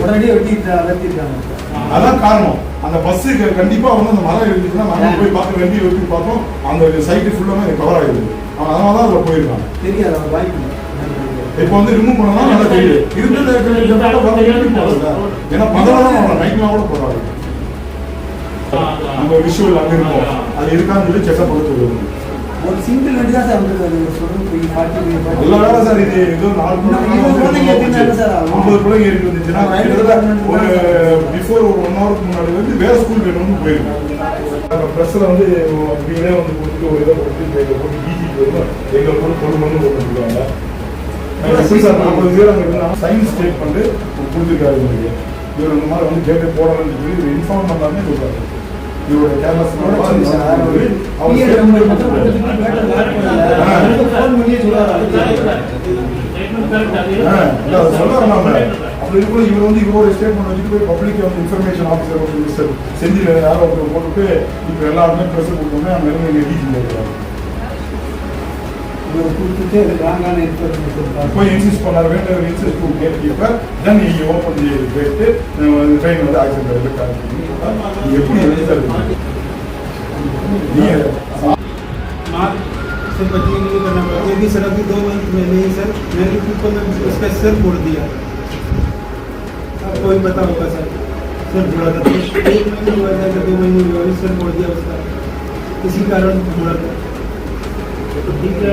உடனடியே வெட்டிருக்காங்க. அதான் காரணம். அந்த பஸ்ஸு கண்டிப்பா வந்து அந்த மரம் இருந்துச்சுன்னா நாங்கள் போய் பார்த்து வண்டி வெட்டி பார்த்தோம். அந்த சைட்டு ஃபுல்லாமே கவர் ஆகிடுது. அதனால தான் அதில் போயிருக்காங்க. தெரியாது அவர் வாய்ப்பு. இப்போ வந்து ரிமூவ் பண்ணா நல்லா தெரியுது. இருந்தது ஏன்னா பகலாம் நைட்லாம் கூட போறாரு. அந்த விஷுவல் அங்கே இருக்கும். அது இருக்கான்னு சொல்லி செக்அப் பண்ண சொல்லுவாங்க. ஒரு சிங்கிள் வண்டி தான் சார் வந்து நல்ல வேலை சார். இது ஏதோ 4 50 பிள்ளைங்க ஏறி வந்துச்சுன்னா ஒரு பிஃபோர் ஒரு 1 ஹவருக்கு முன்னாடி வந்து வேற ஸ்கூல் வேணும்னு போயிருக்காங்க. ப்ரெஸ்ஸில் வந்து இப்படியே வந்து கொடுத்துட்டு ஒரு இதை போட்டு போட்டு டிஜிக்கு வரும் எங்களை போட்டு கொண்டு வந்து போட்டுருக்காங்க. எப்படி சார் 40 பேர் அங்கே இருந்தால் சயின்ஸ் ஸ்டேட் பண்ணிட்டு கொடுத்துருக்காரு. இவர் இந்த மாதிரி வந்து கேட்டு போடணும்னு சொல்லி இவர் இன்ஃபார்ம் பண்ணலாமே சொல்றாரு. இவரோட கேர்லெஸ் அப்படி இருக்கும். இவர் வந்து இவரோட ஸ்டேட்மெண்ட் வச்சுட்டு போய் பப்ளிக் வந்து இன்ஃபர்மேஷன் ஆஃபீஸர் செஞ்சில யாரோ ஒருத்தர் போட்டுட்டு இப்போ எல்லாருமே ப்ரெஸ் கொடுத்தோமே அந்த நிலைமை டீச்சிங் இருக்கிறாரு. போய் இன்சிஸ்ட் பண்ணார். வேண்டிய insist to gate keeper then he open the gate. Train வந்து ஆக்சிடென்ட் ஆகிட்டு எப்படி சார் सर बच्चे के लिए करना पड़ता है। ये भी सर अभी 2 मंथ में नहीं सर, मैंने ऊपर में उसका सर मोड़ दिया। कोई पता होगा सर, सर जुड़ा था 1 महीने हुआ था, 2 महीने हुआ, सर मोड़ दिया उसका, इसी कारण जुड़ा था। तो ठीक है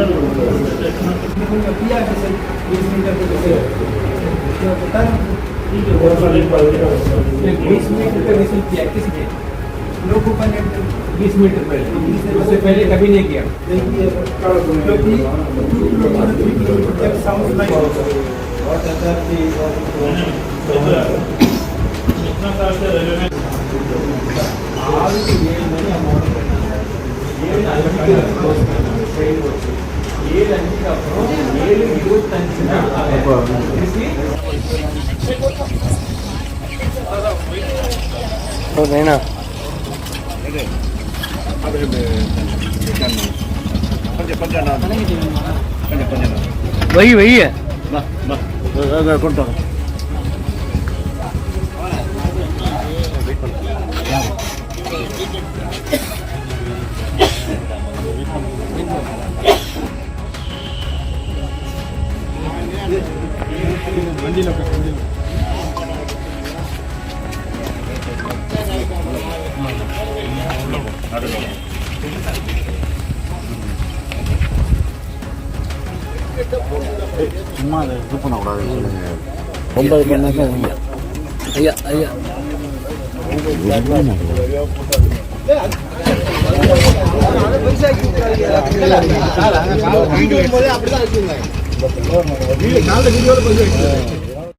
किया सर 20 मीटर पे कैसे पता ठीक है 20 मीटर पे विजिट किया किसी ने लोग ऊपर 20 मीटर पहले, उससे पहले कभी नहीं किया। क्योंकि जब साउंड लाइक बहुत ज़्यादा इतना साल से रेलवे में वही वही है சும்மா அதை இது பண்ணக்கூடாது. ரொம்ப இது பண்ணாக்க ஐயா ஐயா அப்படிதான்